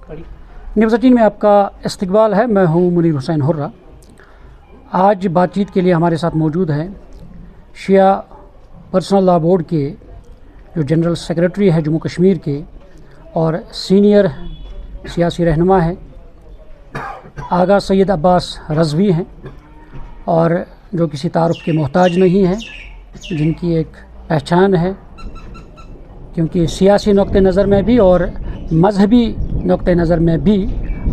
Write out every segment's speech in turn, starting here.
News 18 में आपका इस्तकबाल है। मैं हूं मुनीर हुसैन हुर्रा। आज बातचीत के लिए हमारे साथ मौजूद हैं शिया पर्सनल लॉ बोर्ड के जो जनरल सेक्रेटरी है जम्मू कश्मीर के और सीनियर सियासी रहनुमा हैं आगा सैयद अब्बास रज़वी हैं, और जो किसी तारुफ के मोहताज नहीं हैं, जिनकी एक पहचान है, क्योंकि सियासी नुक्ते नज़र में भी और मजहबी नुक्ते नज़र में भी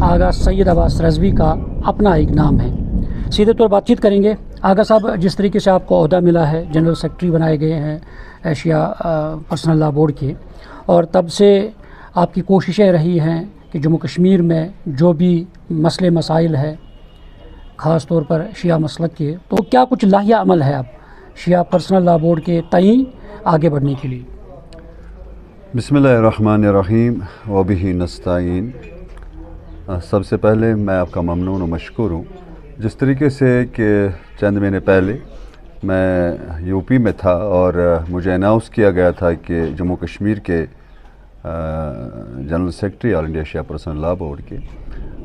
आगा सैयद अब्बास रज़वी का अपना एक नाम है। सीधे तौर बातचीत करेंगे। आगा साहब, जिस तरीके से आपको ओहदा मिला है, जनरल सेक्रेटरी बनाए गए हैं एशिया पर्सनल लॉ बोर्ड के, और तब से आपकी कोशिशें रही हैं कि जम्मू कश्मीर में जो भी मसले मसाइल है, ख़ास तौर पर शिया मसलक के, तो क्या कुछ लाहिया अमल है अब शिया पर्सनल लॉ बोर्ड के तई आगे बढ़ने के लिए? बिस्मिल्लाहिर्रहमानिर्रहीम व बिही नस्ताईन। सबसे पहले मैं आपका ममनून व मशकूर हूँ। जिस तरीके से कि चंद महीने पहले मैं यूपी में था और मुझे अनाउंस किया गया था कि जम्मू कश्मीर के general secretary all India Shia personal law board के,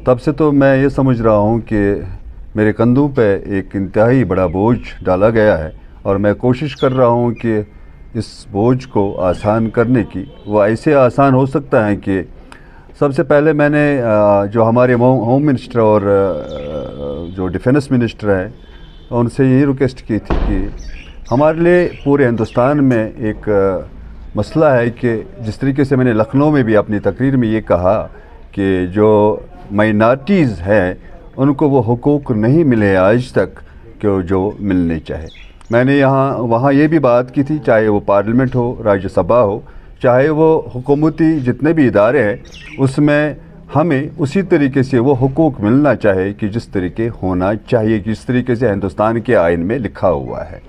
तब से तो मैं ये समझ रहा हूँ कि मेरे कंधों पे एक इंतहाई बड़ा बोझ डाला गया है, और मैं कोशिश कर रहा हूँ कि इस बोझ को आसान करने की, वो ऐसे आसान हो सकता है कि सबसे पहले मैंने जो हमारे होम मिनिस्टर और जो डिफेंस मिनिस्टर हैं, उनसे यही रिक्वेस्ट की थी कि हमारे लिए पूरे हिंदुस्तान में एक मसला है कि जिस तरीके से मैंने लखनऊ में भी अपनी तकरीर में ये कहा कि जो माइनॉरिटीज़ हैं उनको वो हुकूक नहीं मिले आज तक कि जो मिलने चाहे। मैंने वहाँ ये भी बात की थी, चाहे वो पार्लियामेंट हो, राज्यसभा हो, चाहे वो हुकूमती जितने भी इदारे हैं, उसमें हमें उसी तरीके से वो हुकूक मिलना चाहे कि जिस तरीके होना चाहिए, जिस तरीके से हिंदुस्तान के आइन में लिखा हुआ है।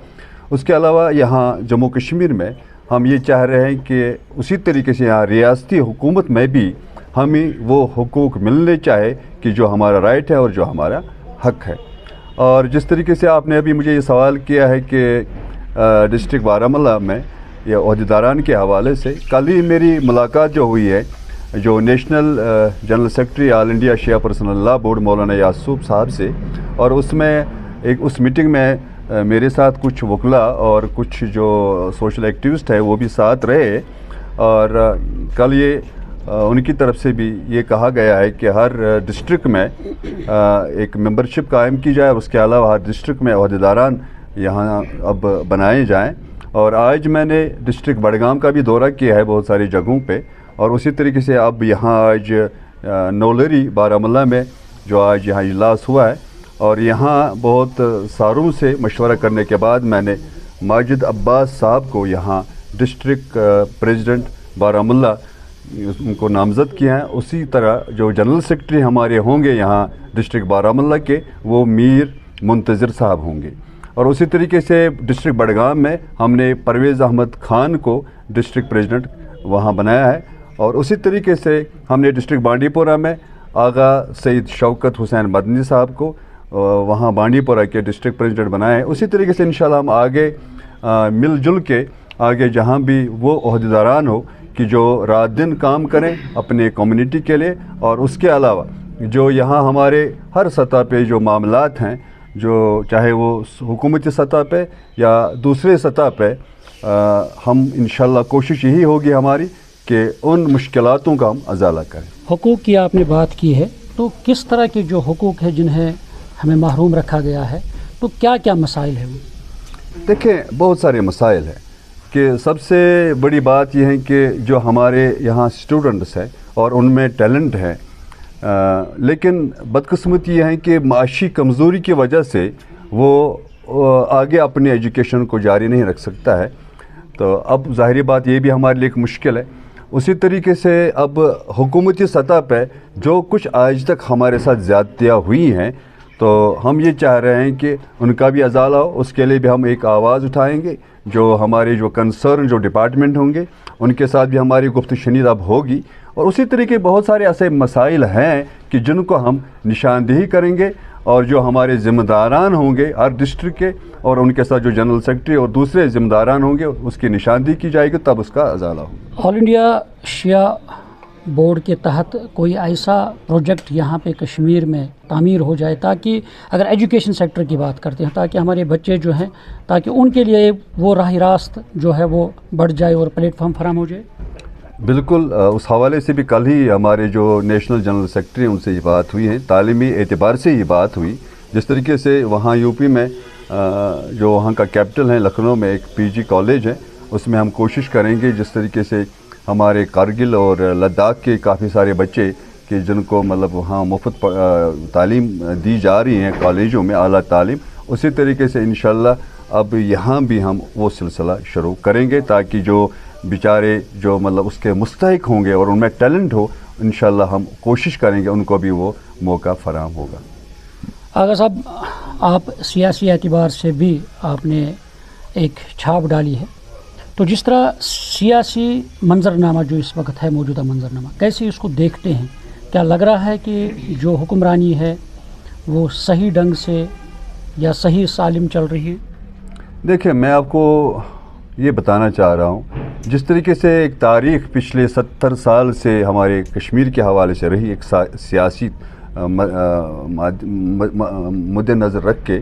उसके अलावा यहाँ जम्मू कश्मीर में हम ये चाह रहे हैं कि उसी तरीके से यहाँ रियासती हुकूमत में भी हमें वो हुकूक मिलने चाहे कि जो हमारा राइट है और जो हमारा हक है। और जिस तरीके से आपने अभी मुझे ये सवाल किया है कि डिस्ट्रिक्ट बारामूला में या अहदेदारान के हवाले से, कल ही मेरी मुलाकात जो हुई है जो national general secretary all India Shia personal law board Maulana Yasoob साहब से, और उसमें उस मीटिंग में मेरे साथ कुछ वकला और कुछ जो सोशल एक्टिविस्ट है वो भी साथ रहे, और कल ये उनकी तरफ से भी ये कहा गया है कि हर डिस्ट्रिक्ट में एक मेंबरशिप कायम की जाए, उसके अलावा हर डिस्ट्रिक्ट में अहदेदारान यहाँ अब बनाए जाएं। और आज मैंने डिस्ट्रिक्ट बड़गाम का भी दौरा किया है बहुत सारी जगहों पे, और उसी तरीके से अब यहाँ आज नौलरी बारामूला में जो आज यहाँ इजलास हुआ है, और यहाँ बहुत सारों से मशवरा करने के बाद मैंने माजिद अब्बास साहब को यहाँ डिस्ट्रिक्ट प्रेसिडेंट बारामूला उनको नामज़द किया है। उसी तरह जो जनरल सेक्रेटरी हमारे होंगे यहाँ डिस्ट्रिक्ट बारामूला के, वो मीर मुंतज़िर साहब होंगे। और उसी तरीके से डिस्ट्रिक्ट बड़गाम में हमने परवेज़ अहमद ख़ान को डिस्ट्रिक्ट प्रेसिडेंट वहाँ बनाया है, और उसी तरीके से हमने डिस्ट्रिक्ट बांडीपुरा में आगा सईद शौकत हुसैन मदनी साहब को वहाँ बांडीपुरा के डिस्ट्रिक्ट प्रेसिडेंट बनाया है। उसी तरीके से इंशाल्लाह हम आगे मिलजुल के आगे जहाँ भी वो ओहदेदारान हो कि जो रात दिन काम करें अपने कम्युनिटी के लिए, और उसके अलावा जो यहाँ हमारे हर सतह पे जो मामलात हैं, जो चाहे वो हुकूमती सतह पे या दूसरे सतह पे, हम इंशाल्लाह कोशिश यही होगी हमारी कि उन मुश्किलातों का हम अजाला करें। हुकूक की आपने बात की है, तो किस तरह के जो हुकूक है जिन्हें हमें महरूम रखा गया है, तो क्या क्या मसाइल हैं? देखें, बहुत सारे मसाइल हैं कि सबसे बड़ी बात यह है कि जो हमारे यहाँ स्टूडेंट्स हैं और उनमें टैलेंट है, लेकिन बदकिस्मती यह है कि माशी कमज़ोरी की वजह से वो आगे अपनी एजुकेशन को जारी नहीं रख सकता है। तो अब ज़ाहिर बात ये भी हमारे लिए एक मुश्किल है। उसी तरीके से अब हुकूमती सतह पे जो कुछ आज तक हमारे साथ ज़्यादतियाँ हुई हैं, तो हम ये चाह रहे हैं कि उनका भी अजाला हो। उसके लिए भी हम एक आवाज़ उठाएंगे, जो हमारे जो कंसर्न जो डिपार्टमेंट होंगे उनके साथ भी हमारी गुफ्त शनीद अब होगी। और उसी तरीके बहुत सारे ऐसे मसाइल हैं कि जिनको हम निशानदेही करेंगे, और जो हमारे ज़िम्मेदारान होंगे हर डिस्ट्रिक्ट के, और उनके साथ जो जनरल सेक्रेटरी और दूसरे ज़िम्मेदारान होंगे, उसकी निशानदेही की जाएगी, तब उसका अजाला होगा। ऑल इंडिया शिया بورڈ کے تحت کوئی ایسا پروجیکٹ یہاں پہ کشمیر میں تعمیر ہو جائے تاکہ اگر ایجوکیشن سیکٹر کی بات کرتے ہیں تاکہ ہمارے بچے جو ہیں تاکہ ان کے لیے وہ راہ راست جو ہے وہ بڑھ جائے اور پلیٹ فارم فراہم ہو جائے؟ بالکل، اس حوالے سے بھی کل ہی ہمارے جو نیشنل جنرل سیکرٹری ان سے یہ بات ہوئی ہے، تعلیمی اعتبار سے یہ بات ہوئی. جس طریقے سے وہاں یو پی میں جو وہاں کا کیپٹل ہے لکھنؤ میں ایک پی جی کالج ہے، اس میں ہم کوشش کریں گے جس طریقے سے ہمارے کارگل اور لداخ کے کافی سارے بچے کہ جن کو مطلب وہاں مفت تعلیم دی جا رہی ہیں کالجوں میں، اعلیٰ تعلیم، اسی طریقے سے انشاءاللہ اب یہاں بھی ہم وہ سلسلہ شروع کریں گے تاکہ جو بیچارے جو مطلب اس کے مستحق ہوں گے اور ان میں ٹیلنٹ ہو، انشاءاللہ ہم کوشش کریں گے ان کو بھی وہ موقع فراہم ہوگا. آغا صاحب، آپ سیاسی اعتبار سے بھی آپ نے ایک چھاپ ڈالی ہے، تو جس طرح سیاسی منظرنامہ جو اس وقت ہے موجودہ منظرنامہ، کیسے اس کو دیکھتے ہیں؟ کیا لگ رہا ہے کہ جو حکمرانی ہے وہ صحیح ڈھنگ سے یا صحیح سالم چل رہی ہے؟ دیکھیں، میں آپ کو یہ بتانا چاہ رہا ہوں، جس طریقے سے ایک تاریخ پچھلے 70 سال سے ہمارے کشمیر کے حوالے سے رہی، ایک سیاسی مد نظر رکھ کے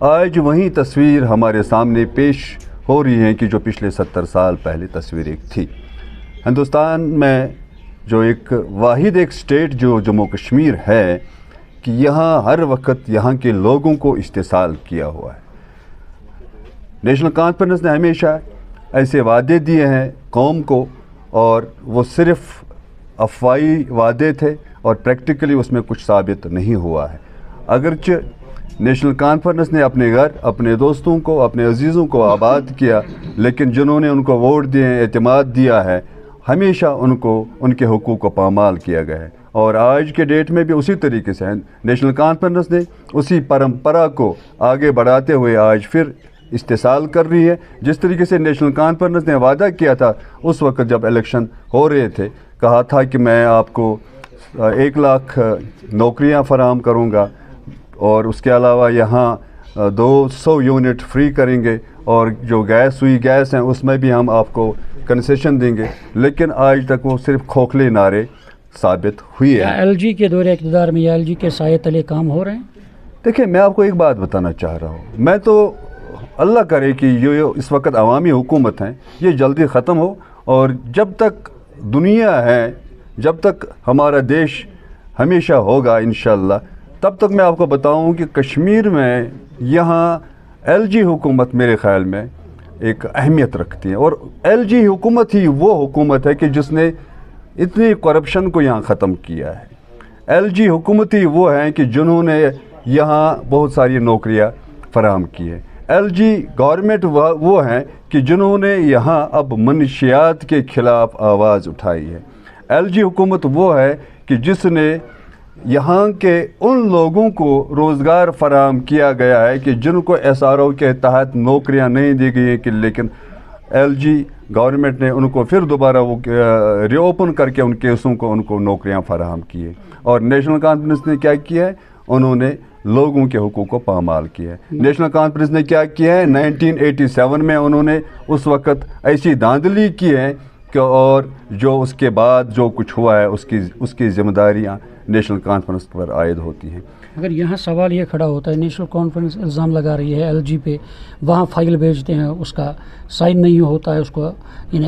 آج وہی تصویر ہمارے سامنے پیش ہو رہی ہے کہ جو پچھلے 70 سال پہلے تصویر ایک تھی. ہندوستان میں جو ایک واحد ایک سٹیٹ جو جموں کشمیر ہے کہ یہاں ہر وقت یہاں کے لوگوں کو استحصال کیا ہوا ہے. نیشنل کانفرنس نے ہمیشہ ایسے وعدے دیے ہیں قوم کو، اور وہ صرف افواہی وعدے تھے اور پریکٹیکلی اس میں کچھ ثابت نہیں ہوا ہے. اگرچہ نیشنل کانفرنس نے اپنے گھر، اپنے دوستوں کو، اپنے عزیزوں کو آباد کیا، لیکن جنہوں نے ان کو ووٹ دیے، اعتماد دیا ہے، ہمیشہ ان کو ان کے حقوق کو پامال کیا گیا ہے. اور آج کے ڈیٹ میں بھی اسی طریقے سے نیشنل کانفرنس نے اسی پرمپرا کو آگے بڑھاتے ہوئے آج پھر استحصال کر رہی ہے. جس طریقے سے نیشنل کانفرنس نے وعدہ کیا تھا اس وقت جب الیکشن ہو رہے تھے، کہا تھا کہ میں آپ کو 1 لاکھ نوکریاں فراہم کروں گا، اور اس کے علاوہ یہاں 200 یونٹ فری کریں گے، اور جو سوئی گیس ہیں اس میں بھی ہم آپ کو کنسیشن دیں گے. لیکن آج تک وہ صرف کھوکھلے نعرے ثابت ہوئی ہے. ایل جی کے دور اقتدار میں یا ایل جی کے سائے تلے کام ہو رہے ہیں؟ دیکھیں، میں آپ کو ایک بات بتانا چاہ رہا ہوں، میں تو اللہ کرے کہ یہ اس وقت عوامی حکومت ہیں یہ جلدی ختم ہو، اور جب تک دنیا ہے، جب تک ہمارا دیش ہمیشہ ہوگا انشاءاللہ، تب تک میں آپ کو بتاؤں کہ کشمیر میں یہاں ایل جی حکومت میرے خیال میں ایک اہمیت رکھتی ہے. اور ایل جی حکومت ہی وہ حکومت ہے کہ جس نے اتنی کرپشن کو یہاں ختم کیا ہے. ایل جی حکومت ہی وہ ہیں کہ جنہوں نے یہاں بہت ساری نوکریاں فراہم کی ہیں. ایل جی گورنمنٹ وہ ہیں کہ جنہوں نے یہاں اب منشیات کے خلاف آواز اٹھائی ہے. ایل جی حکومت وہ ہے کہ جس نے یہاں کے ان لوگوں کو روزگار فراہم کیا گیا ہے کہ جن کو ایس آر او کے تحت نوکریاں نہیں دی گئی ہیں، کہ لیکن ایل جی گورنمنٹ نے ان کو پھر دوبارہ وہ ری اوپن کر کے ان کیسوں کو ان کو نوکریاں فراہم کی ہے. اور نیشنل کانفرنس نے کیا کیا ہے؟ انہوں نے لوگوں کے حقوق کو پامال کیا ہے. نیشنل کانفرنس نے کیا کیا ہے؟ 1987 میں انہوں نے اس وقت ایسی دھاندلی کی ہے کہ اور جو اس کے بعد جو کچھ ہوا ہے اس کی ذمہ داریاں نیشنل کانفرنس پر عائد ہوتی ہیں. اگر یہاں سوال یہ کھڑا ہوتا ہے، نیشنل کانفرنس الزام لگا رہی ہے ایل جی پہ، وہاں فائل بھیجتے ہیں، اس کا سائن نہیں ہوتا ہے، اس کو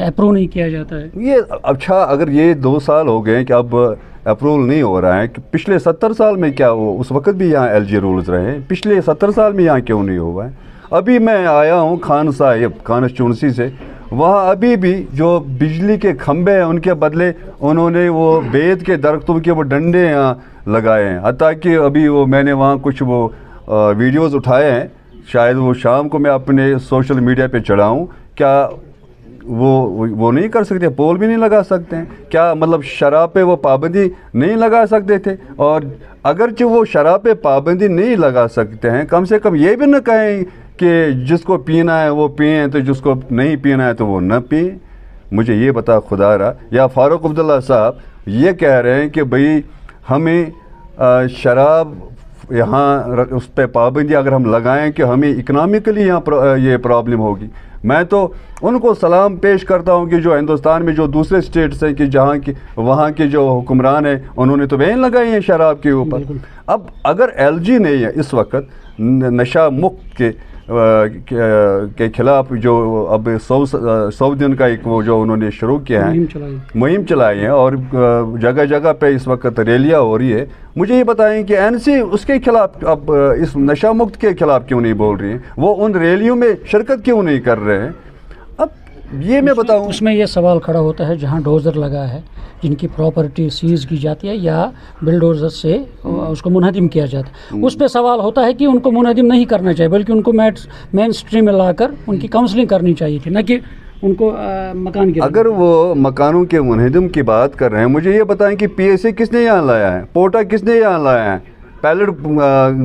اپروو نہیں کیا جاتا ہے. یہ اچھا، اگر یہ 2 سال ہو گئے کہ اب اپروول نہیں ہو رہا ہے، کہ پچھلے 70 سال میں کیا ہو؟ اس وقت بھی یہاں ایل جی رولز رہے ہیں، پچھلے 70 سال میں یہاں کیوں نہیں ہوا ہے؟ ابھی میں آیا ہوں خان صاحب کانسٹیچوئنسی سے، وہاں ابھی بھی جو بجلی کے کھمبے ہیں ان کے بدلے انہوں نے وہ بید کے درختوں کے وہ ڈنڈے یہاں لگائے ہیں. حتیٰ کہ ابھی وہ میں نے وہاں کچھ وہ ویڈیوز اٹھائے ہیں، شاید وہ شام کو میں اپنے سوشل میڈیا پہ چڑھاؤں. کیا وہ نہیں کر سکتے؟ پول بھی نہیں لگا سکتے ہیں کیا؟ مطلب شراب پہ وہ پابندی نہیں لگا سکتے تھے؟ اور اگرچہ وہ شراب پہ پابندی نہیں لگا سکتے ہیں، کم سے کم یہ بھی نہ کہیں کہ جس کو پینا ہے وہ پئیں تو جس کو نہیں پینا ہے تو وہ نہ پئیں. مجھے یہ بتا خدا را، یا فاروق عبداللہ صاحب یہ کہہ رہے ہیں کہ بھئی ہمیں شراب यहाँ उस पर पाबंदी अगर हम लगाएं कि हमें इकनॉमिकली यहाँ ये प्रॉब्लम होगी, मैं तो उनको सलाम पेश करता हूँ कि जो हिंदुस्तान में जो दूसरे स्टेट्स हैं कि जहाँ की वहाँ के जो हुक्मरान हैं उन्होंने तो बैन लगाई है शराब के ऊपर। अब अगर एलजी ने इस वक्त नशा मुक्त के खिलाफ जो अब 100 दिन का एक वो जो उन्होंने शुरू किया है मुहिम चलाई है और जगह जगह पे इस वक्त रैलियाँ हो रही है, मुझे ये बताएं कि एनसी उसके खिलाफ अब इस नशा मुक्त के खिलाफ क्यों नहीं बोल रही है, वो उन रैलियों में शिरकत क्यों नहीं कर रहे हैं। अब ये मैं बताऊं, उसमें ये सवाल खड़ा होता है जहाँ डोजर लगा है, जिनकी प्रॉपर्टी सीज की जाती है या बिलडोजर से उसको मुनहदिम किया जाता है, उस पर सवाल होता है कि उनको मुनहदिम नहीं करना चाहिए, बल्कि उनको मेन स्ट्रीम में लाकर उनकी काउंसलिंग करनी चाहिए थी, न कि उनको मकान की। अगर वो मकानों के मुनहदिम की बात कर रहे हैं, मुझे ये बताएं कि पीएसए किसने यहाँ लाया है, पोटा किसने यहाँ लाया है, पैलेट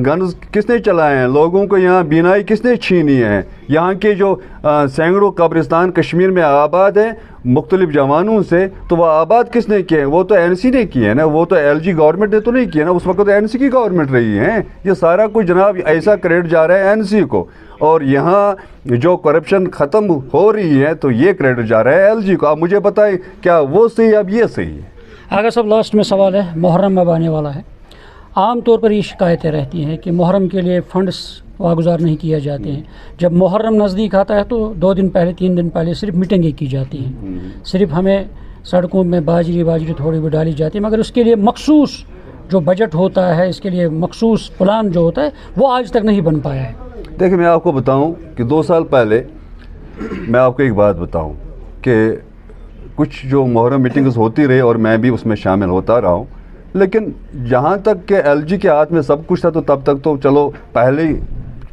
गन्स किसने चलाए हैं, लोगों को यहाँ बीनाई किसने छीनी है, यहाँ के जो सैकड़ों कब्रिस्तान कश्मीर में आबाद हैं मुख्तलिफ जवानों से, तो वो आबाद किसने किए हैं, वो तो एनसी ने किए हैं ना, वो तो एलजी गवर्नमेंट ने तो नहीं किया ना, उस वक्त तो एनसी की गवर्नमेंट रही है। ये सारा कुछ जनाब ऐसा क्रेडिट जा रहा है एनसी को, और यहाँ जो करप्शन ख़त्म हो रही है तो ये क्रेडिट जा रहा है एलजी को। आप मुझे बताएं क्या वो सही है, अब ये सही है। आगे सब लास्ट में सवाल है, मुहर्रम अब आने वाला है, आम तौर पर ये शिकायतें रहती हैं कि मुहर्रम के लिए फ़ंड्स वागुजार नहीं किए जाते हैं। जब मुहर्रम नज़दीक आता है तो 2 दिन पहले 3 दिन पहले सिर्फ मीटिंगें की जाती हैं, सिर्फ हमें सड़कों में बाजरी थोड़ी भी डाली जाती है, मगर उसके लिए मखसूस जो बजट होता है, इसके लिए मखसूस प्लान जो होता है वो आज तक नहीं बन पाया है। देखिए मैं आपको बताऊं कि 2 साल पहले मैं आपको एक बात बताऊं कि कुछ जो मुहर्रम मीटिंग्स होती रही और मैं भी उसमें शामिल होता रहा हूं, लेकिन जहाँ तक कि एलजी के हाथ में सब कुछ था तो तब तक तो चलो पहले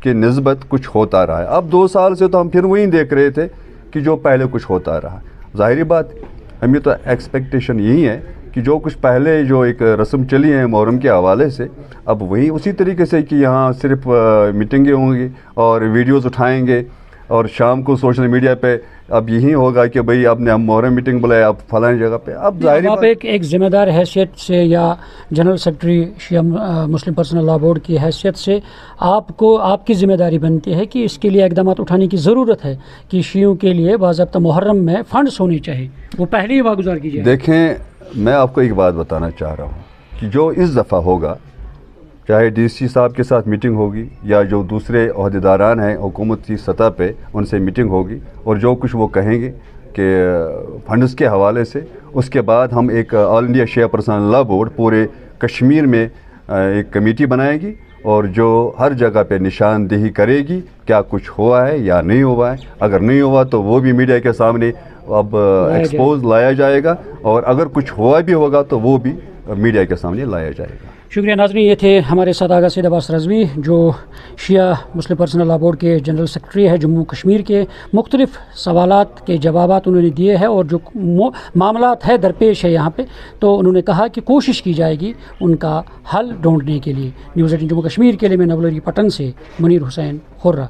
की निस्बत कुछ होता रहा है। अब 2 साल से तो हम फिर वही देख रहे थे कि जो पहले कुछ होता रहा। ज़ाहिरी बात हमें तो एक्सपेक्टेशन यही है कि जो कुछ पहले जो एक रस्म चली है मुहर्रम के हवाले से, अब वही उसी तरीके से कि यहाँ सिर्फ मीटिंगें होंगी और वीडियोज़ उठाएँगे और शाम को सोशल मीडिया पे अब यही होगा कि भाई आपने हम मुहर्रम मीटिंग बुलाया आप फलानी जगह पे। अब जाहिर आप एक ज़िम्मेदार हैसियत से या जनरल सेक्रेटरी शिया मुस्लिम पर्सनल लॉ बोर्ड की हैसियत से आपको आपकी ज़िम्मेदारी बनती है कि इसके लिए इक़दाम उठाने की ज़रूरत है कि शियों के लिए बाज़ाब्ता मुहर्रम में फ़ंड्स होने चाहिए, वो पहले ही वागुजार कीजिए। देखें मैं आपको एक बात बताना चाह रहा हूँ कि जो इस दफ़ा होगा, चाहे डीसी साहब के साथ मीटिंग होगी या जो दूसरे अहदेदारान हैं हुकूमती सतह पे उनसे मीटिंग होगी और जो कुछ वो कहेंगे कि फंड्स के हवाले से, उसके बाद हम एक all India Shia personal law board पूरे कश्मीर में एक कमेटी बनाएगी और जो हर जगह पे निशानदेही करेगी क्या कुछ हुआ है या नहीं हुआ है। अगर नहीं हुआ तो वो भी मीडिया के सामने अब एक्सपोज लाया जाएगा, और अगर कुछ हुआ भी होगा तो वो भी मीडिया के सामने लाया जाएगा। शुक्रिया नाज़रीन, ये थे हमारे साथ आगा सैयद अब्बास रज़वी जो शिया मुस्लिम पर्सनल लॉ बोर्ड के जनरल सेक्रेटरी है जम्मू कश्मीर के। मुख्तलिफ़ सवालात के जवाबात उन्होंने दिए हैं और जो मामलात है दरपेश है यहाँ पे, तो उन्होंने कहा कि कोशिश की जाएगी उनका हल ढूंढने के लिए। न्यूज़ 18 जम्मू कश्मीर के लिए मैं नवलरी पटन से मुनीर हुसैन हुर्रा।